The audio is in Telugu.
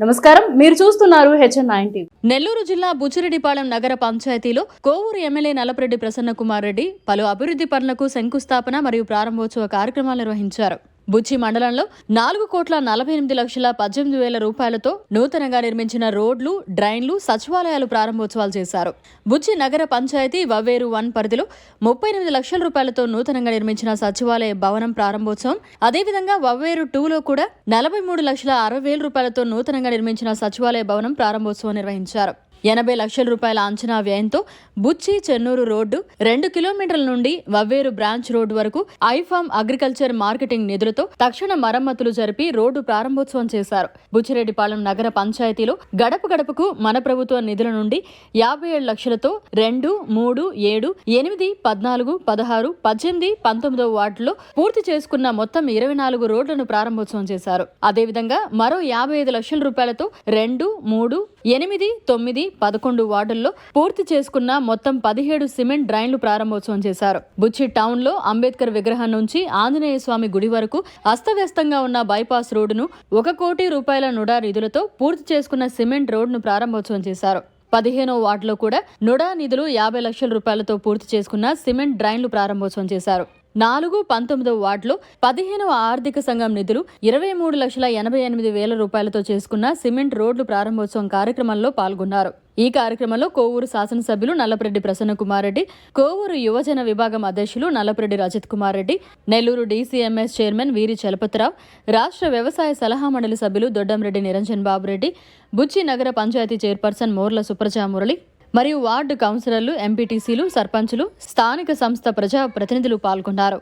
నమస్కారం, మీరు చూస్తున్నారు HN9 నెల్లూరు జిల్లా బుచ్చిరెడ్డిపాళెం నగర పంచాయతీలో కోవూరు ఎమ్మెల్యే నల్లపరెడ్డి ప్రసన్న కుమార్ రెడ్డి పలు అభివృద్ధి పనులకు శంకుస్థాపన మరియు ప్రారంభోత్సవ కార్యక్రమాలు నిర్వహించారు. బుచ్చి మండలంలో 4,48,18,000 రూపాయలతో నూతనంగా నిర్మించిన రోడ్లు, డ్రైన్లు, సచివాలయాలు ప్రారంభోత్సవాలు చేశారు. బుచ్చి నగర పంచాయతీ వవ్వేరు 1 పరిధిలో 38 లక్షల రూపాయలతో నూతనంగా నిర్మించిన సచివాలయ భవనం ప్రారంభోత్సవం, అదేవిధంగా వవ్వేరు 2లో కూడా 43,60,000 రూపాయలతో నూతనంగా నిర్మించిన సచివాలయ భవనం ప్రారంభోత్సవం నిర్వహించారు. 80 లక్షల రూపాయల అంచనా వ్యయంతో బుచ్చి చెన్నూరు రోడ్డు 2 కిలోమీటర్ల నుండి వవ్వేరు బ్రాంచ్ రోడ్డు వరకు ఐఫామ్ అగ్రికల్చర్ మార్కెటింగ్ నిధులతో తక్షణ మరమ్మతులు జరిపి రోడ్డు ప్రారంభోత్సవం చేశారు. బుచ్చిరెడ్డిపాళెం నగర పంచాయతీలో గడప గడపకు మన ప్రభుత్వ నిధుల నుండి 57 లక్షలతో 2, 3, 7, 8, 14, 16, 18, 19 వార్డుల్లో పూర్తి చేసుకున్న మొత్తం 24 రోడ్లను ప్రారంభోత్సవం చేశారు. అదేవిధంగా మరో 55 లక్షల రూపాయలతో 2, 3, 8, 9, 11 వార్డుల్లో పూర్తి చేసుకున్న మొత్తం 17 సిమెంట్ డ్రైన్లు ప్రారంభోత్సవం చేశారు. బుచ్చి టౌన్ లో అంబేద్కర్ విగ్రహం నుంచి ఆంజనేయ స్వామి గుడి వరకు అస్తవ్యస్తంగా ఉన్న బైపాస్ రోడ్డును 1 కోటి రూపాయల నుడా నిధులతో పూర్తి చేసుకున్న సిమెంట్ రోడ్డును ప్రారంభోత్సవం చేశారు. 15వ వార్డులో కూడా నుడా నిధులు 50 లక్షల రూపాయలతో పూర్తి చేసుకున్న సిమెంట్ డ్రైన్లు ప్రారంభోత్సవం చేశారు. 19వ వార్డులో 15వ ఆర్థిక సంఘం నిధులు 23,88,000 రూపాయలతో చేసుకున్న సిమెంట్ రోడ్లు ప్రారంభోత్సవం కార్యక్రమంలో పాల్గొన్నారు. ఈ కార్యక్రమంలో కోవూరు శాసనసభ్యులు నల్లపరెడ్డి ప్రసన్న కుమార్ రెడ్డి, కోవూరు యువజన విభాగం అధ్యక్షులు నల్లపరెడ్డి రజత్ కుమార్ రెడ్డి, నెల్లూరు DCMS చైర్మన్ వీరి చలపతిరావు, రాష్ట్ర వ్యవసాయ సలహా మండలి సభ్యులు దొడ్డంరెడ్డి నిరంజన్ బాబు రెడ్డి, బుచ్చి నగర పంచాయతీ చైర్పర్సన్ మోర్ల సుప్రజా మురళి మరియు వార్డు కౌన్సిలర్లు, ఎంపీటీసీలు, సర్పంచులు, స్థానిక సంస్థ ప్రజా ప్రతినిధులు పాల్గొన్నారు.